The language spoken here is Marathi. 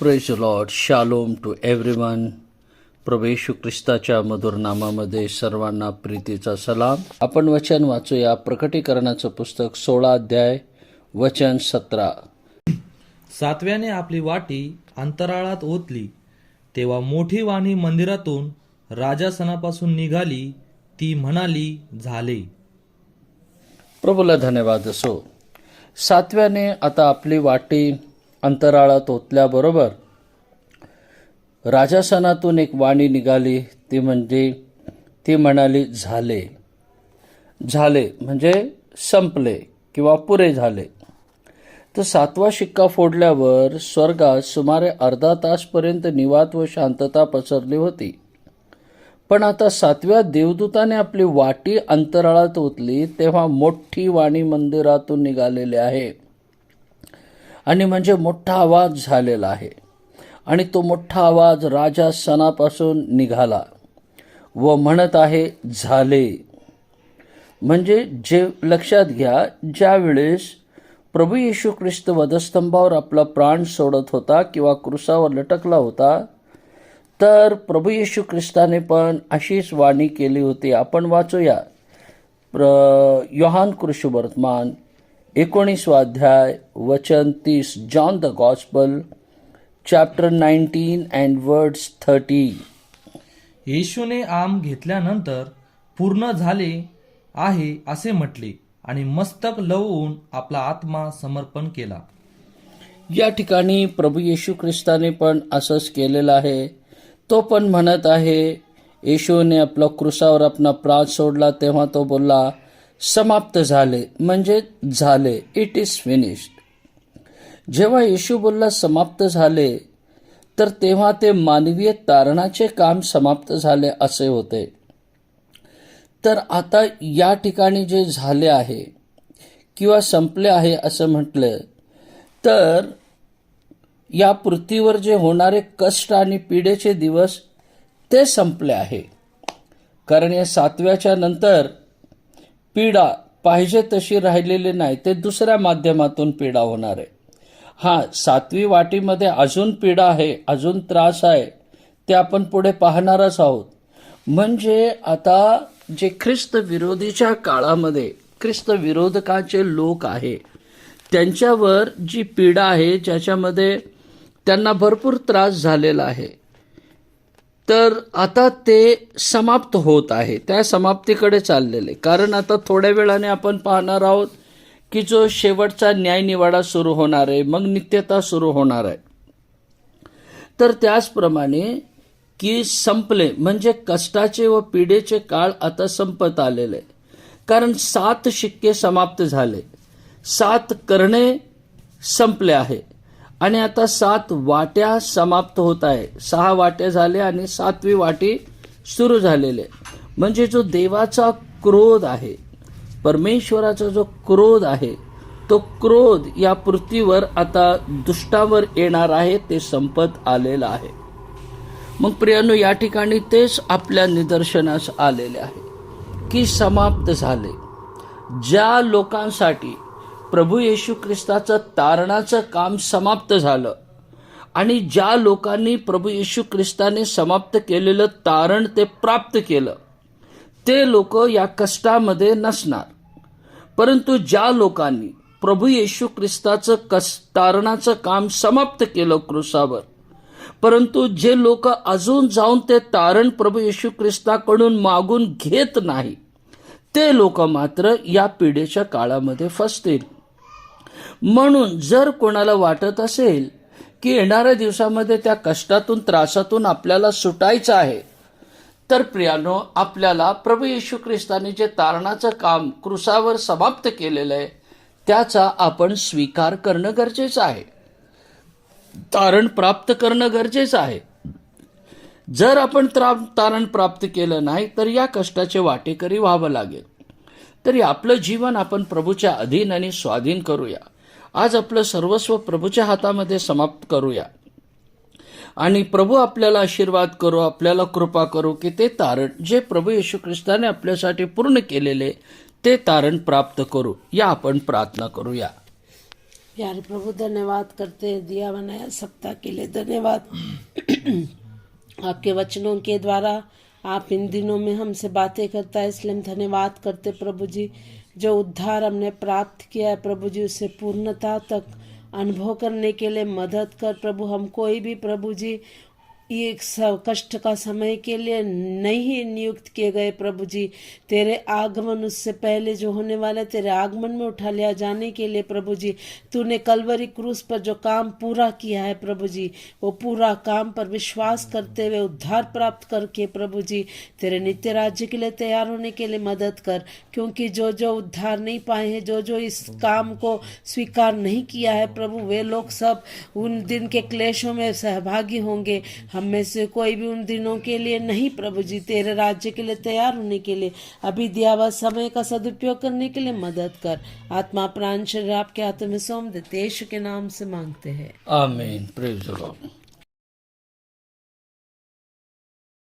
Praise Lord. Shalom to everyone. प्रभू येशू ख्रिस्ताच्या मधुर नामामध्ये सर्वांना प्रीतीचा सलाम. आपण वचन वाचूया. प्रकटीकरणाचं पुस्तक 16 अध्याय वचन 17. सातव्याने आपली वाटी अंतराळात ओतली, तेव्हा मोठी वाणी मंदिरातून राजासनापासून निघाली, ती म्हणाली, झाले. प्रभूला धन्यवाद असो. सातव्याने आता आपली वाटी अंतराळात ओतल्याबरोबर राजासनातून एक वाणी निघाली, ती म्हणाली, झाले. झाले म्हणजे संपले किंवा पुरे झाले. तर सातवा शिक्का फोडल्यावर स्वर्गात सुमारे अर्धा तासपर्यंत निवांत व शांतता पसरली होती. पण आता सातव्या देवदूताने आपली वाटी अंतराळात ओतली, तेव्हा मोठी वाणी मंदिरातून निघालेली आहे आणि म्हणजे मोठा आवाज झालेला आहे. आणि तो मोठा आवाज राजासनापासून निघाला व म्हणत आहे, झाले. म्हणजे जे लक्षात घ्या, ज्या वेळेस प्रभू येशू ख्रिस्त वधस्तंभावर आपला प्राण सोडत होता किंवा क्रुसावर लटकला होता, तर प्रभू येशू ख्रिस्ताने पण अशीच वाणी केली होती. आपण वाचूया योहान कृष्णवर्तमान 19 अध्याय वचन 30. John the gospel chapter 19 and words 30. येशूने आम घेतल्यानंतर पूर्ण झाले आहे असे म्हटले आणि मस्तक लवून आपला आत्मा समर्पण केला. या ठिकाणी प्रभू येशू ख्रिस्ताने पण असंच केलेलं आहे. तो पण म्हणत आहे, येशूने आपला क्रुसावर आपला प्राण सोडला तेव्हा तो बोलला, समाप्त झाले, म्हणजे झाले, इट इज फिनिश्ड. जेव्हा येशू बोलला समाप्त झाले, तर तेव्हा ते मानवीय तारणाचे काम समाप्त झाले असे होते. तर आता या ठिकाणी जे झाले आहे किंवा संपले आहे असं म्हटलं, तर या पृथ्वीवर जे होणारे कष्ट आणि पीडेचे दिवस ते संपले आहे. कारण या सातव्याच्या नंतर पीडा पाहिजे तशी राहिलेली नाही, ते दुसऱ्या माध्यमातून पीडा होणार आहे. सातवी वाटीमध्ये अजून पीडा आहे, अजून त्रास आहे, ते आपण पुढे पाहणारच आहोत. म्हणजे आता जे ख्रिस्त विरोधीच्या काळामध्ये ख्रिस्त विरोधकाचे लोक आहे, त्यांच्यावर जी पीडा आहे, ज्याच्यामध्ये त्यांना भरपूर त्रास झालेला आहे, तर आता ते समाप्त होत आहे, त्या समाप्तीकडे चाललेले. कारण आता थोड्या वेळाने आपण पाहणार आहोत की जो शेवटचा न्यायनिवाडा सुरू होणार आहे, मग नित्यता सुरू होणार आहे. तर त्याचप्रमाणे की संपले म्हणजे कष्टाचे व पीडेचे काळ आता संपत आलेले. कारण 7 शिक्के समाप्त झाले, 7 करणे संपले आहे आणि आता 7 वाट्या समाप्त होत आहे. 6 वाट्या झाल्या आणि 7वी वाटी सुरू झालेले. म्हणजे जो देवाचा क्रोध आहे, परमेश्वराचा जो क्रोध आहे, तो क्रोध या पृथ्वीवर आता दुष्टावर येणार आहे, ते संपत आलेलं आहे. मग प्रियांनो, या ठिकाणी तेच आपल्या निदर्शनास आलेले आहे की समाप्त झाले. ज्या लोकांसाठी प्रभू येशू ख्रिस्ताचं तारणाचं काम समाप्त झालं आणि ज्या लोकांनी प्रभू येशू ख्रिस्ताने समाप्त केलेलं तारण ते प्राप्त केलं, ते लोक या कष्टामध्ये नसणार. परंतु ज्या लोकांनी प्रभू येशू ख्रिस्ताचं तारणाचं काम समाप्त केलं क्रुसावर, परंतु जे लोक अजून जाऊन ते तारण प्रभू येशू ख्रिस्ताकडून मागून घेत नाही, ते लोक मात्र या पिढीच्या काळामध्ये फसतील. म्हणून जर कोणाला वाटत असेल की येणाऱ्या दिवसामध्ये त्या कष्टातून त्रासातून आपल्याला सुटायचं आहे, तर प्रियानो, आपल्याला प्रभू येशू ख्रिस्ताने जे तारणाचं काम क्रुसावर समाप्त केलेलं आहे, त्याचा आपण स्वीकार करणं गरजेचं आहे. तारण प्राप्त करणं गरजेचं आहे. जर आपण तारण प्राप्त केलं नाही, तर या कष्टाचे वाटेकरी व्हावं लागेल. तरी आपलं जीवन आपण प्रभूच्या अधीन आणि स्वाधीन करूया. आज आपलं सर्वस्व प्रभूच्या हातामध्ये समाप्त करूया आणि प्रभू आपल्याला आशीर्वाद करू, आपल्याला कृपा करू की ते तारण जे प्रभू येशू ख्रिस्ताने आपल्यासाठी पूर्ण केलेले, ते तारण प्राप्त करू. या आपण प्रार्थना करूया. प्यारे प्रभु धन्यवाद करते हैं दिया बनाया सप्ताह के लिए धन्यवाद। आपके वचनों के द्वारा आप इन दिनों में हमसे बातें करता है, इसलिए हम धन्यवाद करते प्रभु जी। जो उद्धार हमने प्राप्त किया है प्रभु जी, उसे पूर्णता तक अनुभव करने के लिए मदद कर प्रभु। हम कोई भी प्रभु जी ये कष्ट का समय के लिए नहीं नियुक्त किए गए प्रभु जी। तेरे आगमन उससे पहले जो होने वाला तेरे आगमन में उठा लिया जाने के लिए प्रभु जी, तूने कलवरी क्रूस पर जो काम पूरा किया है प्रभु जी, वो पूरा काम पर विश्वास करते हुए उद्धार प्राप्त करके प्रभु जी तेरे नित्य राज्य के लिए तैयार होने के लिए मदद कर। क्योंकि जो जो उद्धार नहीं पाए हैं, जो जो इस काम को स्वीकार नहीं किया है प्रभु, वे लोग सब उन दिन के क्लेशों में सहभागी होंगे। हम में से कोई भी उन दिनों के लिए नहीं प्रभु जी, तेरे राज्य के लिए तैयार होने के लिए अभी दिया हुआ समय का सदुपयोग करने के लिए मदद कर। आत्मा प्राण शरीर आपके हाथों में सौंप देते यीशु के नाम से मांगते हैं, आमीन। Praise the Lord.